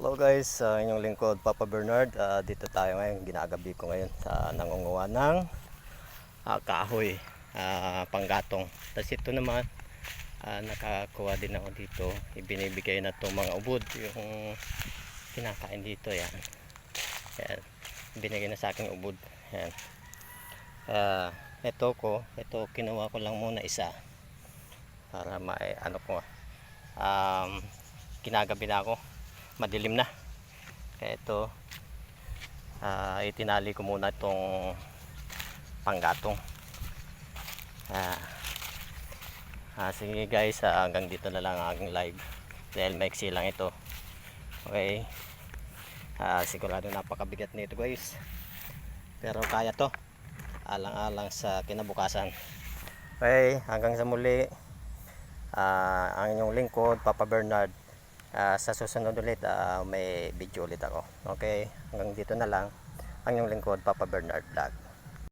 Hello guys, inyong lingkod Papa Bernard. Dito tayo ngayon, ginagabi ko ngayon sa nangunguha ng kahoy, panggatong. Tapos ito naman, nakakuha din ako dito. Ibinibigay na itong mga ubod, yung kinakain dito. Yan. Yan. Binigay na sa aking ubod. Yan. Ito kinuha ko lang muna isa para ano ko, kinagabi na ako, madilim na, kaya ito itinali ko muna itong panggatong. Sige guys, hanggang dito na lang ang aking live dahil maiksi lang ito. Okay, sigurado napakabigat nito guys, pero kaya to, alang-alang sa kinabukasan. Okay, hanggang sa muli, ang inyong lingkod Papa Bernard. Sa susunod ulit, may video ulit ako. Okay, hanggang dito na lang ang inyong lingkod Papa Bernard Vlog.